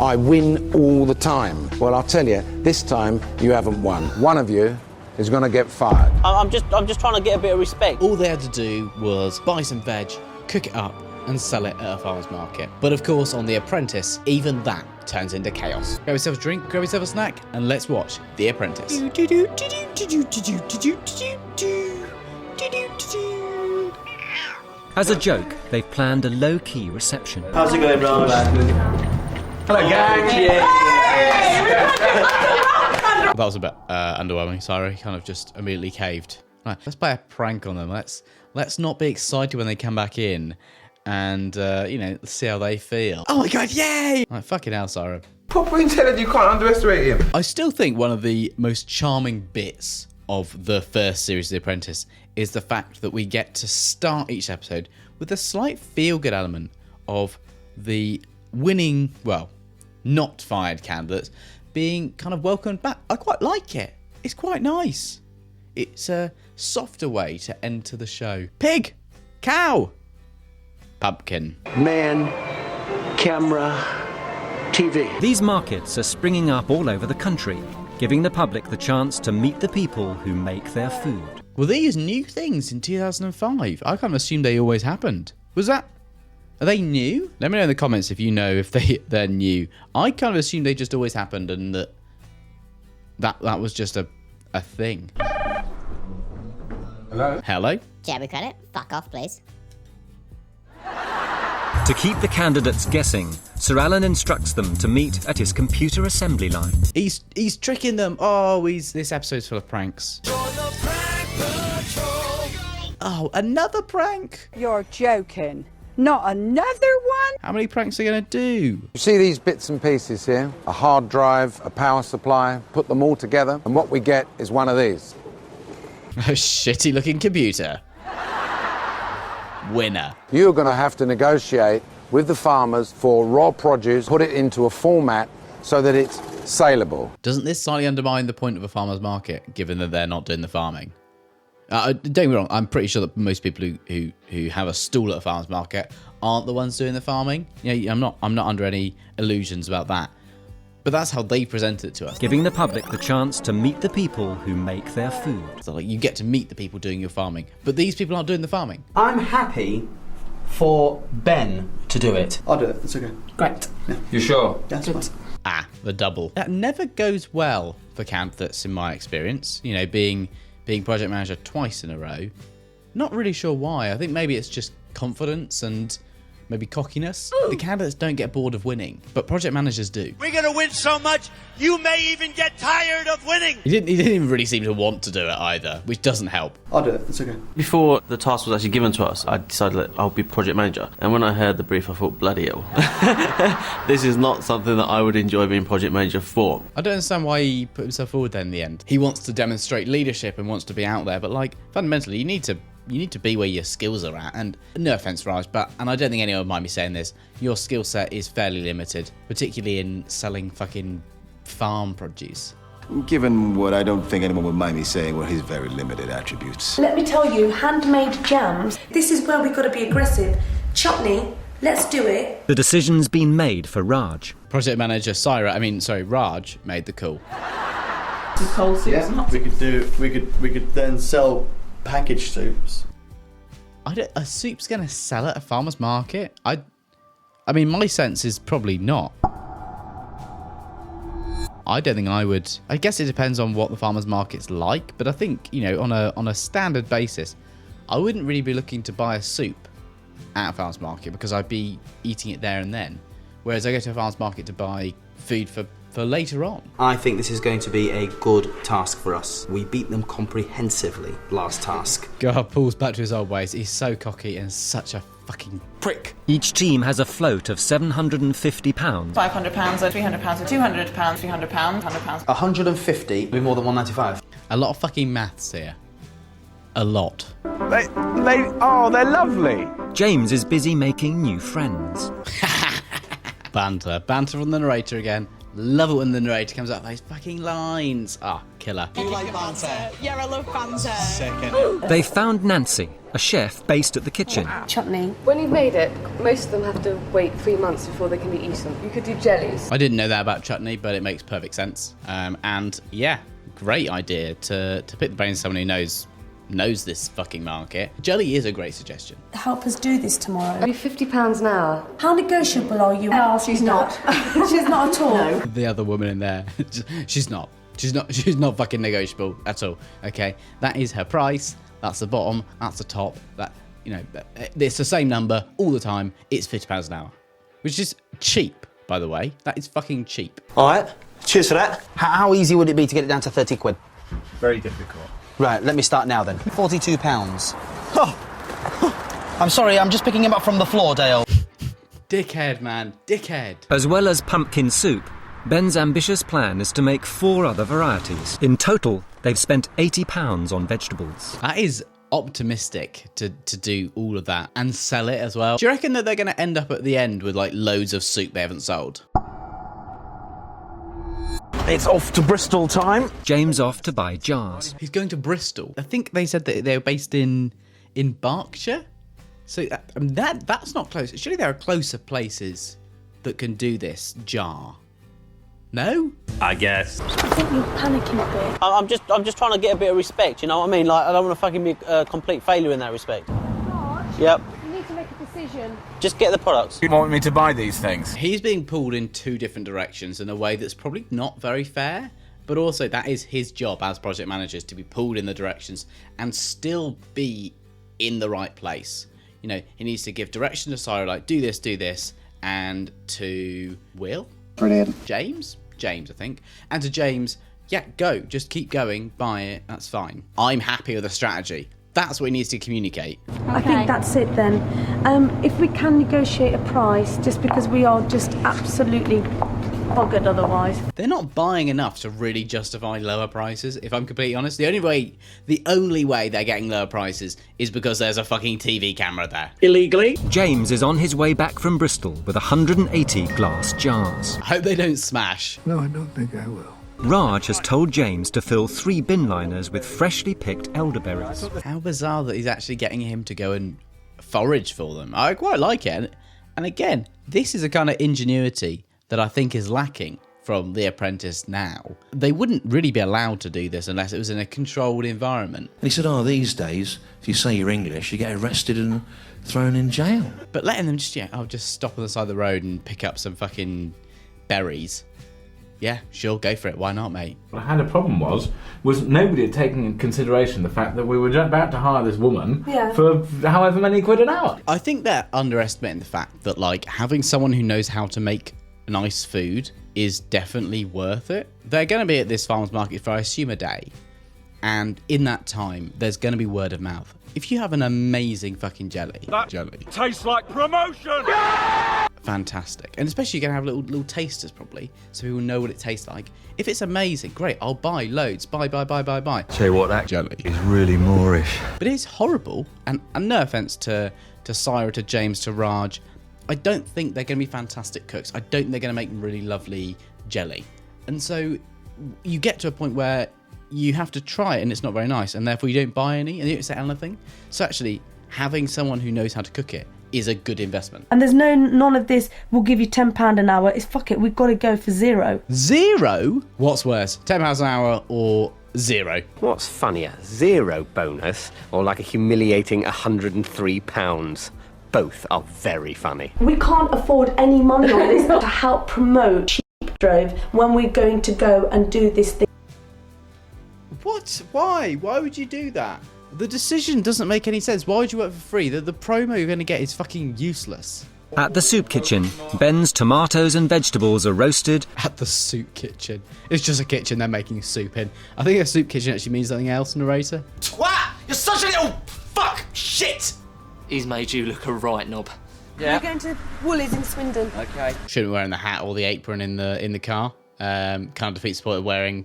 I win all the time. Well, I'll tell you, this time you haven't won. One of you is going to get fired. I'm just trying to get a bit of respect. All they had to do was buy some veg, cook it up, and sell it at a farmer's market. But of course, on The Apprentice, even that turns into chaos. Grab yourself a drink, grab yourself a snack, and let's watch The Apprentice. As a joke, they've planned a low-key reception. How's it going, Raj? Hello, gang. That was a bit underwhelming. Sorry, kind of just immediately caved. Right, let's play a prank on them. Let's not be excited when they come back in, and you know, let's see how they feel. Oh my god, yay! Right, fucking hell, Sarah. Proper intelligent, you can't underestimate him. I still think one of the most charming bits of the first series of The Apprentice is the fact that we get to start each episode with a slight feel-good element of the winning, well, not fired candidates being kind of welcomed back. I quite like it. It's quite nice. It's a softer way to enter the show. Pig, cow, pumpkin. Man, camera, TV. These markets are springing up all over the country, giving the public the chance to meet the people who make their food. Were these new things in 2005? I kind of assumed they always happened. Are they new? Let me know in the comments if you know if they're new. I kind of assumed they just always happened and that was just a thing. Hello? Hello? Jerry credit. Fuck off, please. To keep the candidates guessing, Sir Alan instructs them to meet at his computer assembly line. He's tricking them. Oh, this episode's full of pranks. Oh, another prank? You're joking. Not another one? How many pranks are they going to do? You see these bits and pieces here? A hard drive, a power supply, put them all together, and what we get is one of these. A shitty looking computer. Winner. You're going to have to negotiate with the farmers for raw produce, put it into a format so that it's saleable. Doesn't this slightly undermine the point of a farmer's market, given that they're not doing the farming? Don't get me wrong, I'm pretty sure that most people who have a stall at a farmer's market aren't the ones doing the farming. You know, I'm not under any illusions about that. But that's how they present it to us. Giving the public the chance to meet the people who make their food. So like, you get to meet the people doing your farming, but these people aren't doing the farming. I'm happy for Ben to do it. I'll do it, it's okay. Great. Yeah. You sure? That's fine. The double. That never goes well for candidates in my experience. You know, being project manager twice in a row. Not really sure why. I think maybe it's just confidence and maybe cockiness. The candidates don't get bored of winning, but project managers do. We're going to win so much, you may even get tired of winning. He didn't even really seem to want to do it either, which doesn't help. I'll do it, it's okay. Before the task was actually given to us, I decided that I'll be project manager. And when I heard the brief, I thought, bloody hell. This is not something that I would enjoy being project manager for. I don't understand why he put himself forward then in the end. He wants to demonstrate leadership and wants to be out there, but like, fundamentally, you need to be where your skills are at. And no offense, Raj, and I don't think anyone would mind me saying this, your skill set is fairly limited, particularly in selling fucking farm produce. Given what I don't think anyone would mind me saying were his very limited attributes. Let me tell you, handmade jams, this is where we've got to be aggressive. Chutney, let's do it. The decision's been made for Raj. Project manager Raj made the call. Some cold soups. Yeah. We could then sell packaged soups. A soup's gonna sell at a farmer's market? I mean, my sense is probably not. I don't think I would. I guess it depends on what the farmer's market's like, but I think, you know, on a standard basis, I wouldn't really be looking to buy a soup at a farmer's market because I'd be eating it there and then. Whereas I go to a farmer's market to buy food for later on. I think this is going to be a good task for us. We beat them comprehensively last task. God, Paul's back to his old ways. He's so cocky and such a fucking prick. Each team has a float of £750. £500, £300, £200, £300, £100. 150 will be more than 195. A lot of fucking maths here. A lot. They're lovely. James is busy making new friends. Banter from the narrator again. Love it when the narrator comes up with those fucking lines. Ah, killer. Do you like banter? Yeah, I love banter. Second. They found Nancy, a chef based at the kitchen. Chutney. When you've made it, most of them have to wait 3 months before they can be eaten. You could do jellies. I didn't know that about chutney, but it makes perfect sense. And yeah, great idea to pick the brains of someone who knows this fucking market. Jelly is a great suggestion. Help us do this tomorrow. It'll be £50 an hour. How negotiable are you? No, she's not. She's not at all. No. The other woman in there, she's not fucking negotiable at all. Okay, that is her price. That's the bottom. That's the top. That, you know, it's the same number all the time. It's £50 an hour, which is cheap, by the way. That is fucking cheap. All right, cheers for that. How easy would it be to get it down to 30 quid? Very difficult. Right, let me start now then. £42. Oh. I'm sorry, I'm just picking him up from the floor, Dale. Dickhead, man. Dickhead. As well as pumpkin soup, Ben's ambitious plan is to make 4 other varieties. In total, they've spent £80 on vegetables. That is optimistic to do all of that and sell it as well. Do you reckon that they're going to end up at the end with like loads of soup they haven't sold? It's off to Bristol time. James off to buy jars. He's going to Bristol. I think they said that they were based in Berkshire. So that's not close. Surely there are closer places that can do this jar. No? I guess. I think you're panicking a bit. I'm just trying to get a bit of respect, you know what I mean? Like, I don't want to fucking be a complete failure in that respect. Yep. You need to make a decision. Just get the products. You want me to buy these things? He's being pulled in 2 different directions in a way that's probably not very fair, but also that is his job as project managers, to be pulled in the directions and still be in the right place. You know, he needs to give direction to Sarah, like, do this, and to Will? Brilliant. James, I think. And to James, yeah, go. Just keep going, buy it, that's fine. I'm happy with the strategy. That's what he needs to communicate. I think that's it then. If we can negotiate a price, just because we are just absolutely buggered otherwise. They're not buying enough to really justify lower prices, if I'm completely honest. The only way they're getting lower prices is because there's a fucking TV camera there. Illegally? James is on his way back from Bristol with 180 glass jars. I hope they don't smash. No, I don't think I will. Raj has told James to fill 3 bin liners with freshly picked elderberries. How bizarre that he's actually getting him to go and forage for them. I quite like it. And again, this is a kind of ingenuity that I think is lacking from The Apprentice now. They wouldn't really be allowed to do this unless it was in a controlled environment. And he said, these days, if you say you're English, you get arrested and thrown in jail. But letting them just stop on the side of the road and pick up some fucking berries. Yeah, sure, go for it. Why not, mate? What I had a problem was nobody had taken into consideration the fact that we were about to hire this woman for however many quid an hour. I think they're underestimating the fact that, like, having someone who knows how to make nice food is definitely worth it. They're going to be at this farmer's market for, I assume, a day. And in that time, there's going to be word of mouth. If you have an amazing fucking jelly. Tastes like promotion! Fantastic. And especially you're going to have little tasters probably, so people know what it tastes like. If it's amazing, great, I'll buy loads. Buy. Tell you what, that jelly is really Moorish. But it's horrible. And no offence to Syra, to James, to Raj, I don't think they're going to be fantastic cooks. I don't think they're going to make really lovely jelly. And so you get to a point where you have to try it and it's not very nice, and therefore you don't buy any and you don't sell anything. So actually, having someone who knows how to cook it is a good investment. And there's none of this, we'll give you £10 an hour. It's fuck it, we've got to go for 0. 0? What's worse, £10 an hour or 0? What's funnier, 0 bonus or like a humiliating £103? Both are very funny. We can't afford any money on this to help promote Cheap Drove when we're going to go and do this thing. What? Why? Why would you do that? The decision doesn't make any sense. Why would you work for free? The promo you're going to get is fucking useless. At the soup kitchen, Ben's tomatoes and vegetables are roasted. At the soup kitchen. It's just a kitchen they're making soup in. I think a soup kitchen actually means something else, narrator. Twat! You're such a little fuck shit! He's made you look a right knob. Yeah. We're going to Woolies in Swindon. Okay. Shouldn't be wearing the hat or the apron in the car. Can't defeat the point of wearing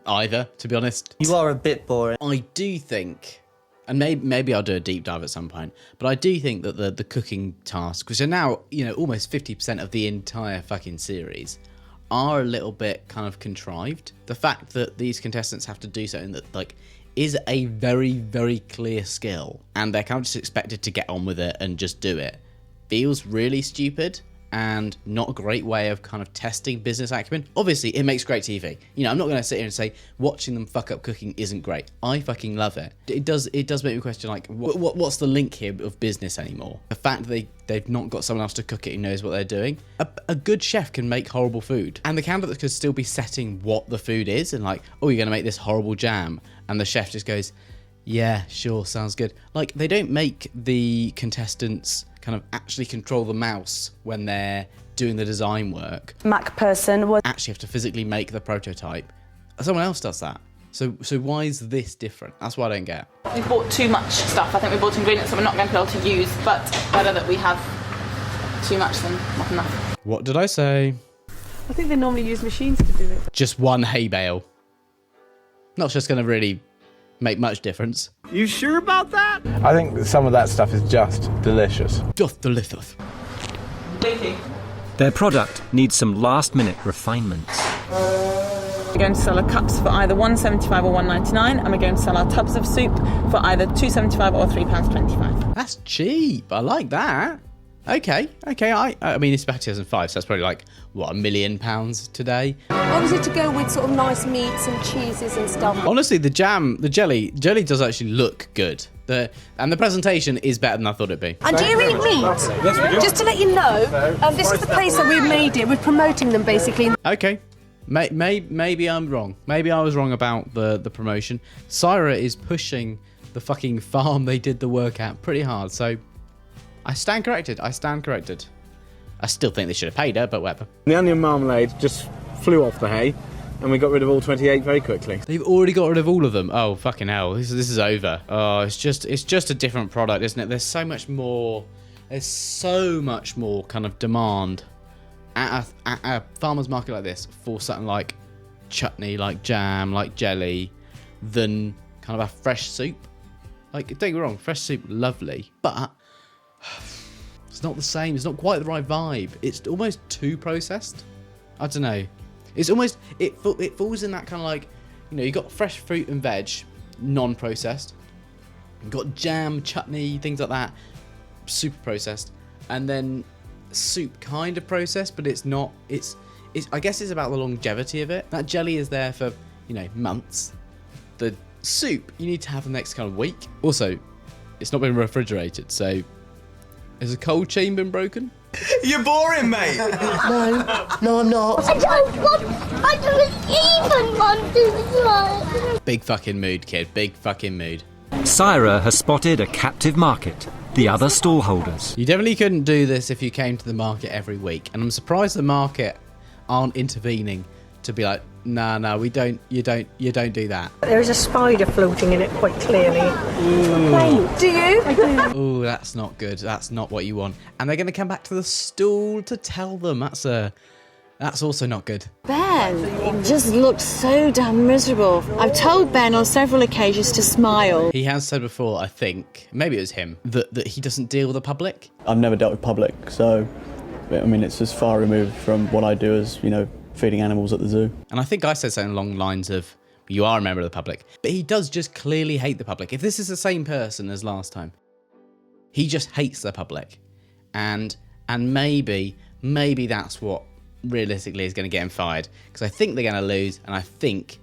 either, to be honest. You are a bit boring. I do think, and maybe I'll do a deep dive at some point, but I do think that the cooking tasks, which are now, almost 50% of the entire fucking series, are a little bit kind of contrived. The fact that these contestants have to do something that like is a very, very clear skill and they're kind of just expected to get on with it and just do it feels really stupid and not a great way of kind of testing business acumen. Obviously, it makes great TV. You know, I'm not going to sit here and say watching them fuck up cooking isn't great. I fucking love it. It does make me question, like, what's the link here of business anymore? The fact that they've not got someone else to cook it who knows what they're doing. A good chef can make horrible food. And the candidate could still be setting what the food is and like, oh, you're going to make this horrible jam. And the chef just goes, yeah, sure, sounds good. Like, they don't make the contestants kind of actually control the mouse when they're doing the design work. Mac person was actually have to physically make the prototype. Someone else does that. So why is this different? That's what I don't get. We bought too much stuff. I think we bought ingredients that we're not going to be able to use, but better that we have too much than not enough. What did I say? I think they normally use machines to do it. Just one hay bale. Not just going to really make much difference. You sure about that? I think some of that stuff is just delicious. Just delicious. Their product needs some last-minute refinements. We're going to sell our cups for either $1.75 or $1.99, and we're going to sell our tubs of soup for either $2.75 or £3.25. That's cheap. I like that. Okay. I mean, it's back 2005, so that's probably like, what, £1 million today? What was it to go with sort of nice meats and cheeses and stuff? Honestly, the jelly does actually look good. And the presentation is better than I thought it'd be. And do you eat meat? Just to let you know, this is the place that we made it. We're promoting them, basically. Okay. Maybe I'm wrong. Maybe I was wrong about the promotion. Syra is pushing the fucking farm they did the work at pretty hard, so I stand corrected. I still think they should have paid her, but whatever. The onion marmalade just flew off the hay, and we got rid of all 28 very quickly. They've already got rid of all of them. Oh, fucking hell. This is over. Oh, it's just a different product, isn't it? There's so much more kind of demand at a farmer's market like this for something like chutney, like jam, like jelly, than kind of a fresh soup. Like, don't get me wrong, fresh soup, lovely, but it's not the same. It's not quite the right vibe. It's almost too processed. I don't know. It's almost, it falls in that kind of like, you know, you got fresh fruit and veg, non-processed. You've got jam, chutney, things like that, super processed. And then soup kind of processed, but it's not. It's I guess it's about the longevity of it. That jelly is there for, you know, months. The soup you need to have the next kind of week. Also, it's not been refrigerated, so has the cold chain been broken? You're boring, mate. No, I'm not. I don't even want to try. Big fucking mood, kid. Big fucking mood. Syra has spotted a captive market. The other stallholders. You definitely couldn't do this if you came to the market every week, and I'm surprised the market aren't intervening to be like, no, you don't do that. There is a spider floating in it quite clearly. Do you? I do. Oh, that's not good. That's not what you want. And they're going to come back to the stall to tell them. That's also not good. Ben, it just looked so damn miserable. I've told Ben on several occasions to smile. He has said before, I think, maybe it was him, that he doesn't deal with the public. I've never dealt with public, so, I mean, it's as far removed from what I do as, you know, feeding animals at the zoo. And I think I said something along the lines of, you are a member of the public. But he does just clearly hate the public. If this is the same person as last time, he just hates the public. And maybe that's what realistically is going to get him fired. Because I think they're going to lose, and I think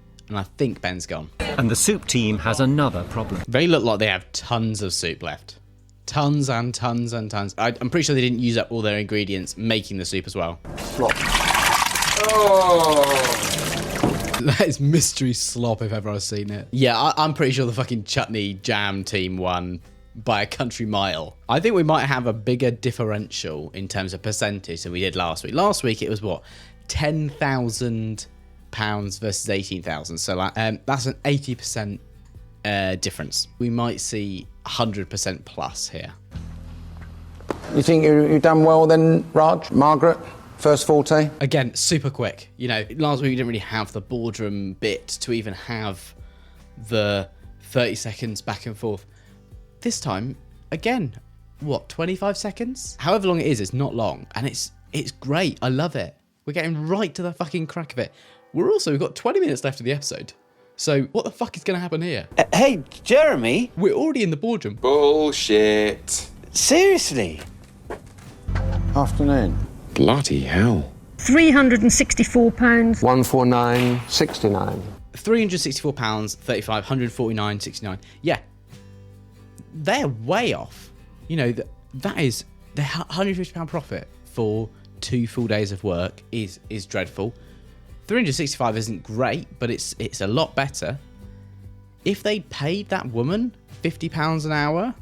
Ben's gone. And the soup team has another problem. They look like they have tons of soup left. Tons and tons and tons. I'm pretty sure they didn't use up all their ingredients making the soup as well. Slop. Oh. That is mystery slop if ever I've seen it. Yeah, I'm pretty sure the fucking chutney jam team won by a country mile. I think we might have a bigger differential in terms of percentage than we did last week. Last week it was what, £10,000 versus 18,000. So that's an 80% difference. We might see 100% plus here. You think you've done well then, Raj? Margaret? First forte? Again, super quick. You know, last week we didn't really have the boardroom bit to even have the 30 seconds back and forth. This time, again, what, 25 seconds? However long it is, it's not long. And it's great. I love it. We're getting right to the fucking crack of it. We've got 20 minutes left of the episode. So what the fuck is going to happen here? Hey, Jeremy. We're already in the boardroom. Bullshit. Seriously? Afternoon. Bloody hell. £364. 149.69. £364, 35, 149.69. Yeah. They're way off. You know, that is the £150 profit for 2 full days of work is dreadful. 365 isn't great, but it's a lot better. If they'd paid that woman £50 an hour,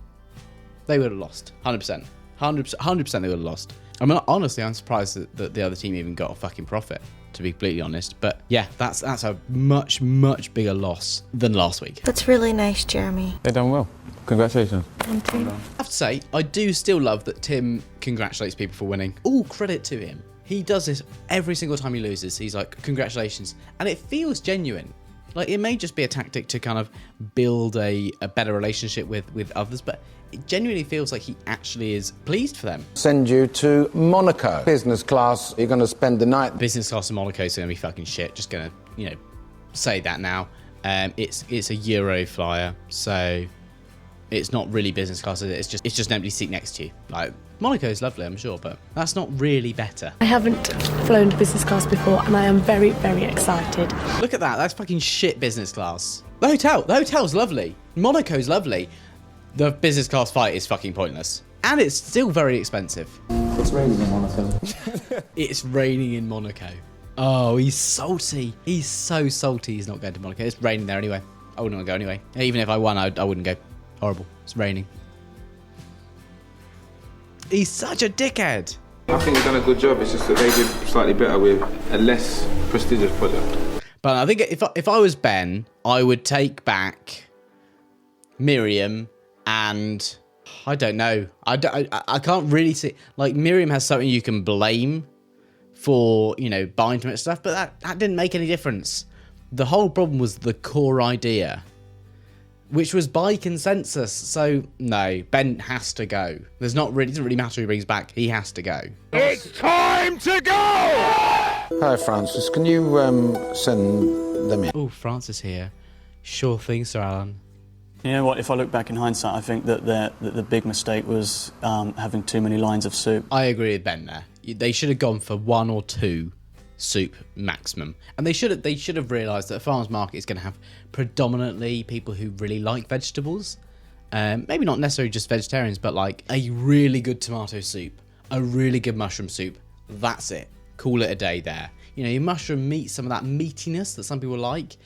they would have lost. 100%. 100% they would have lost. I mean, honestly, I'm surprised that the other team even got a fucking profit, to be completely honest. But yeah, that's a much, much bigger loss than last week. That's really nice, Jeremy. They've done well. Congratulations. Thank you. I have to say, I do still love that Tim congratulates people for winning. All credit to him. He does this every single time he loses. He's like, congratulations. And it feels genuine. Like, it may just be a tactic to kind of build a better relationship with others, but it genuinely feels like he actually is pleased for them. Send you to Monaco. Business class, you're going to spend the night. Business class in Monaco is going to be fucking shit. Just going to, say that now. It's a Euro flyer, so it's not really business class, is it? It's just an empty seat next to you. Like, Monaco's lovely, I'm sure, but that's not really better. I haven't flown business class before, and I am very, very excited. Look at that. That's fucking shit business class. The hotel's lovely. Monaco's lovely. The business class flight is fucking pointless. And it's still very expensive. It's raining in Monaco. It's raining in Monaco. Oh, he's salty. He's so salty he's not going to Monaco. It's raining there anyway. I wouldn't want to go anyway. Even if I won, I wouldn't go. Horrible. It's raining. He's such a dickhead. I think they've done a good job. It's just that they did slightly better with a less prestigious product. But I think if I was Ben, I would take back Miriam and I don't know. I can't really see. Like, Miriam has something you can blame for, buying too much stuff, but that didn't make any difference. The whole problem was the core idea, which was by consensus. So no, Ben has to go. It doesn't really matter who he brings back. He has to go. It's time to go! Hi, Francis. Can you send them in? Oh, Francis here. Sure thing, Sir Alan. You know what? If I look back in hindsight, I think that the big mistake was having too many lines of soup. I agree with Ben there. They should have gone for 1 or 2 soup maximum, and they should have realised that a farmers market is going to have predominantly people who really like vegetables. Maybe not necessarily just vegetarians, but like a really good tomato soup, a really good mushroom soup. That's it. Call it a day there. Your mushroom meat, some of that meatiness that some people like,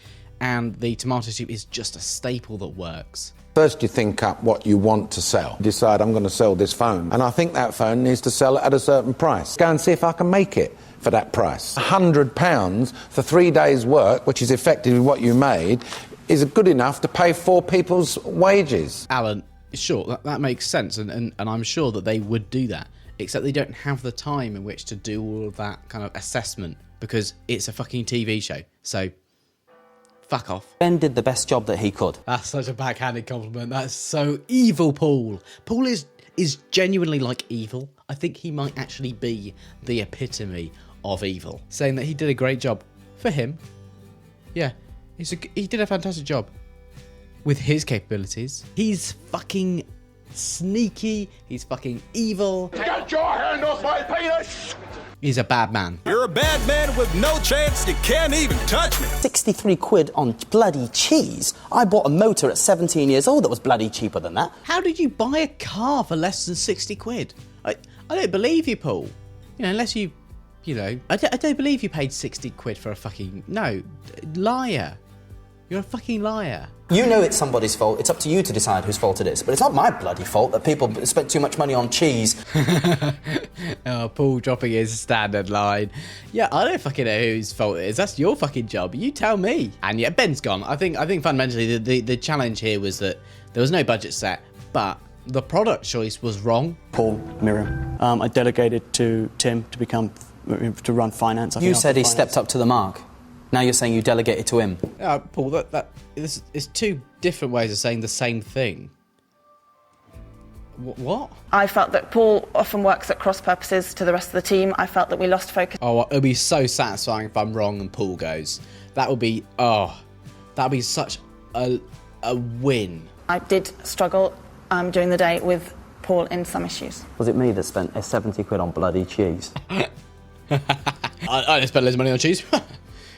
and the tomato soup is just a staple that works. First, you think up what you want to sell. Decide, I'm going to sell this phone, and I think that phone needs to sell at a certain price. Go and see if I can make it for that price. £100 for 3 days' work, which is effectively what you made, is good enough to pay 4 people's wages. Alan, sure, that makes sense, and I'm sure that they would do that, except they don't have the time in which to do all of that kind of assessment, because it's a fucking TV show, so fuck off. Ben did the best job that he could. That's such a backhanded compliment. That's so evil, Paul. Paul is genuinely like evil. I think he might actually be the epitome of evil. Saying that he did a great job for him. Yeah, he did a fantastic job with his capabilities. He's fucking sneaky. He's fucking evil. Get your hand off my penis! He's a bad man. You're a bad man with no chance. You can't even touch me. 63 quid on bloody cheese. I bought a motor at 17 years old that was bloody cheaper than that. How did you buy a car for less than 60 quid? I don't believe you, Paul. Unless I don't believe you paid 60 quid for a fucking... No, liar. You're a fucking liar. You know it's somebody's fault. It's up to you to decide whose fault it is. But it's not my bloody fault that people spent too much money on cheese. Oh, Paul dropping his standard line. Yeah, I don't fucking know whose fault it is. That's your fucking job. You tell me. And yeah, Ben's gone. I think fundamentally the challenge here was that there was no budget set, but the product choice was wrong. Paul, Miriam. I delegated to Tim to run finance. You said he stepped up to the mark. Now you're saying you delegated to him. Paul, this is 2 different ways of saying the same thing. What? I felt that Paul often works at cross purposes to the rest of the team. I felt that we lost focus. Oh, it'll be so satisfying if I'm wrong and Paul goes. That would be, that'd be such a win. I did struggle during the day with Paul in some issues. Was it me that spent £70 on bloody cheese? I didn't spend loads of money on cheese.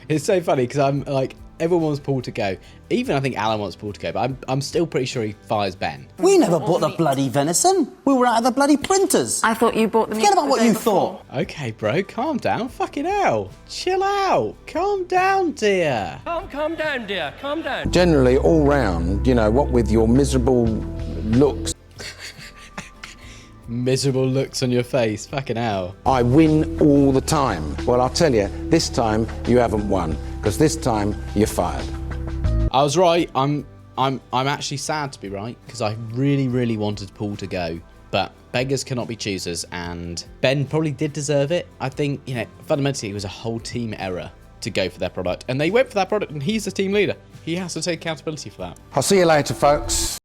It's so funny because I'm like, everyone wants Paul to go. Even I think Alan wants Paul to go, but I'm still pretty sure he fires Ben. We never bought the bloody venison. We were out of the bloody printers. I thought you bought the meat. Forget about what you thought. Okay, bro, calm down. Fucking hell. Chill out. Calm down, dear. Calm down, dear. Calm down. Generally, all round, you know, what with your miserable looks. Miserable looks on your face. Fucking hell. I win all the time. Well, I'll tell you, this time you haven't won, because this time you're fired. I was right. I'm actually sad to be right, because I really, really wanted Paul to go. But beggars cannot be choosers, and Ben probably did deserve it. I think, you know, fundamentally it was a whole team error to go for their product, and they went for that product, and he's the team leader. He has to take accountability for that. I'll see you later, folks.